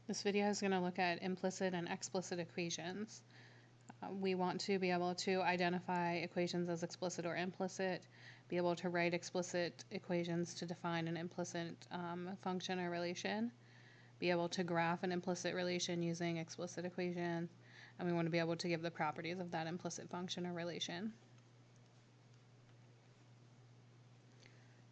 This video is going to look at implicit and explicit equations. We want to be able to identify equations as explicit or implicit, be able to write explicit equations to define an implicit function or relation, be able to graph an implicit relation using explicit equations, and we want to be able to give the properties of that implicit function or relation.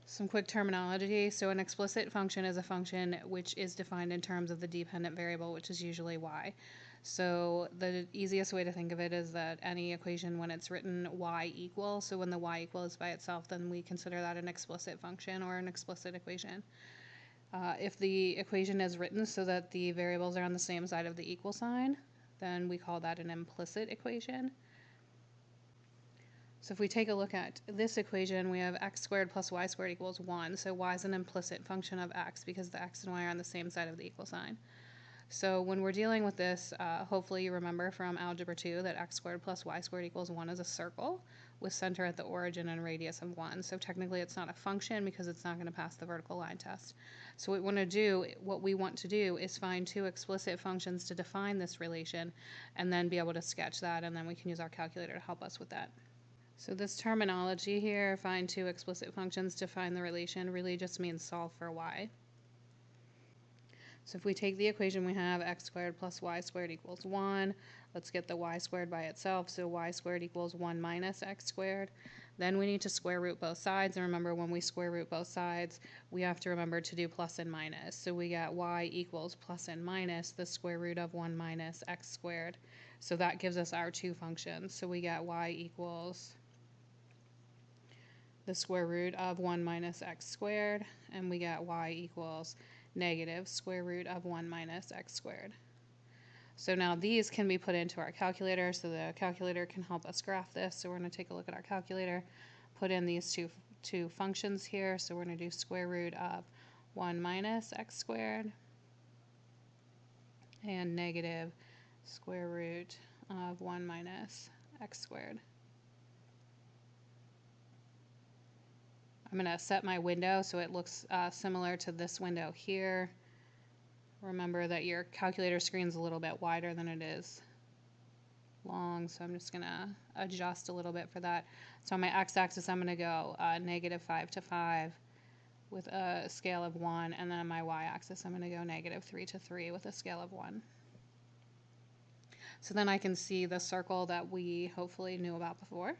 Some quick terminology. So an explicit function is a function which is defined in terms of the dependent variable, which is usually y. So the easiest way to think of it is that any equation, when it's written y equals, so when the y equals by itself, then we consider that an explicit function or an explicit equation. If the equation is written so that the variables are on the same side of the equal sign, then we call that an implicit equation. So if we take a look at this equation, we have x squared plus y squared equals 1. So y is an implicit function of x because the x and y are on the same side of the equal sign. So when we're dealing with this, hopefully you remember from Algebra 2 that x squared plus y squared equals 1 is a circle with center at the origin and radius of 1. So technically it's not a function because it's not going to pass the vertical line test. So what we want to do is find two explicit functions to define this relation and then be able to sketch that, and then we can use our calculator to help us with that. So this terminology here, find two explicit functions to find the relation, really just means solve for y. So if we take the equation we have, x squared plus y squared equals 1, let's get the y squared by itself, so y squared equals 1 minus x squared. Then we need to square root both sides, and remember when we square root both sides, we have to remember to do plus and minus. So we got y equals plus and minus the square root of 1 minus x squared. So that gives us our two functions. So we got y equals the square root of 1 minus x squared, and we get y equals negative square root of 1 minus x squared. So now these can be put into our calculator, so the calculator can help us graph this. So we're going to take a look at our calculator, put in these two functions here. So we're going to do square root of 1 minus x squared and negative square root of 1 minus x squared. I'm going to set my window so it looks similar to this window here. Remember that your calculator screen is a little bit wider than it is long, so I'm just going to adjust a little bit for that. So on my x-axis, I'm going to go negative 5 to 5 with a scale of 1, and then on my y-axis, I'm going to go negative 3 to 3 with a scale of 1. So then I can see the circle that we hopefully knew about before.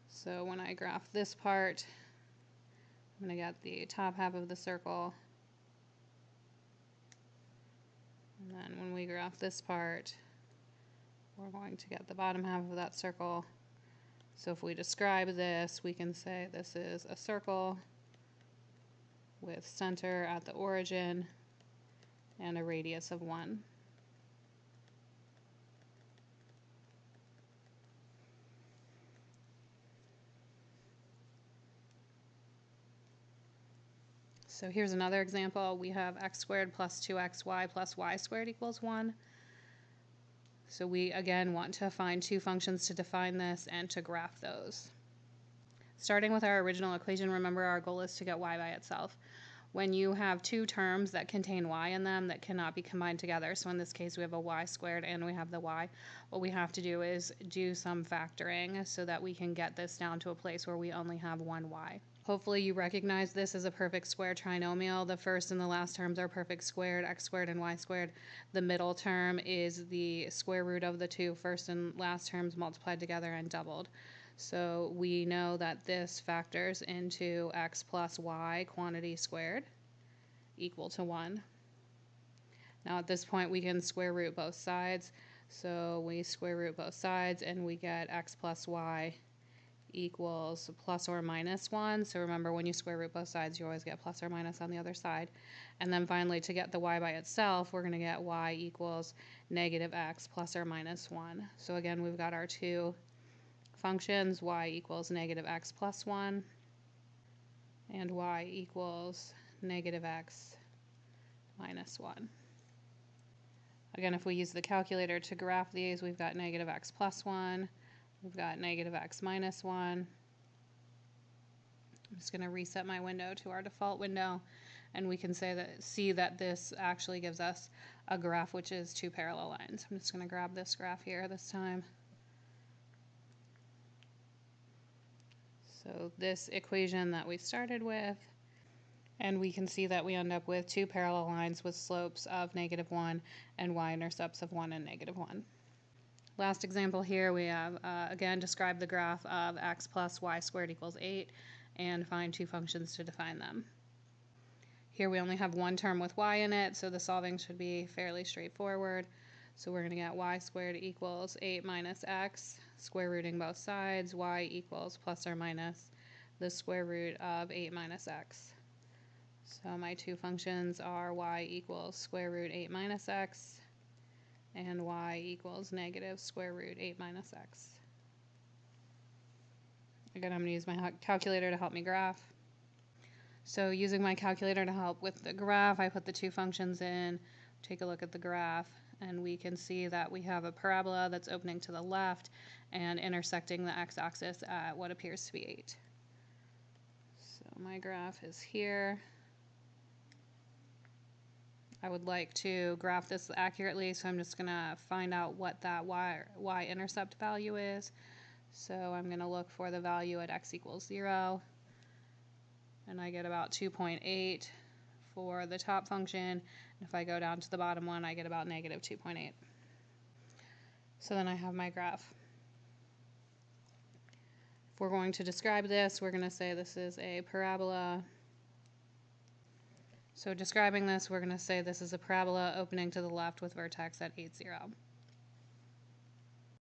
So when I graph this part, I'm going to get the top half of the circle, and then when we graph this part, we're going to get the bottom half of that circle. So if we describe this, we can say this is a circle with center at the origin and a radius of 1. So here's another example. We have x squared plus 2xy plus y squared equals 1. So we, again, want to find two functions to define this and to graph those. Starting with our original equation, remember our goal is to get y by itself. When you have two terms that contain y in them that cannot be combined together, so in this case we have a y squared and we have the y, what we have to do is do some factoring so that we can get this down to a place where we only have one y. Hopefully you recognize this as a perfect square trinomial. The first and the last terms are perfect squared, x squared and y squared. The middle term is the square root of the two first and last terms multiplied together and doubled. So we know that this factors into x plus y quantity squared equal to 1. Now at this point we can square root both sides. So we square root both sides and we get x plus y equals plus or minus 1. So remember, when you square root both sides, you always get plus or minus on the other side. And then finally, to get the y by itself, we're going to get y equals negative x plus or minus 1. So again, we've got our two functions, y equals negative x plus 1 and y equals negative x minus 1. Again, if we use the calculator to graph these, we've got negative x plus 1. We've got negative x minus 1. I'm just going to reset my window to our default window. and we can see that this actually gives us a graph which is two parallel lines. I'm just going to grab this graph here this time. So this equation that we started with, and we can see that we end up with two parallel lines with slopes of -1 and y-intercepts of 1 and -1. Last example here, we have, again, describe the graph of x plus y squared equals 8 and find two functions to define them. Here we only have one term with y in it, so the solving should be fairly straightforward. So we're going to get y squared equals 8 minus x, square rooting both sides, y equals plus or minus the square root of 8 minus x. So my two functions are y equals square root 8 minus x and y equals negative square root 8 minus x. Again, I'm going to use my calculator to help me graph. So using my calculator to help with the graph, I put the two functions in, take a look at the graph, and we can see that we have a parabola that's opening to the left and intersecting the x-axis at what appears to be 8. So my graph is here. I would like to graph this accurately, so I'm just going to find out what that y-intercept value is. So I'm going to look for the value at x equals 0, and I get about 2.8 for the top function, and if I go down to the bottom one, I get about negative 2.8. So then I have my graph. If we're going to describe this, we're going to say this is a parabola. So describing this, we're going to say this is a parabola opening to the left with vertex at 8, 0.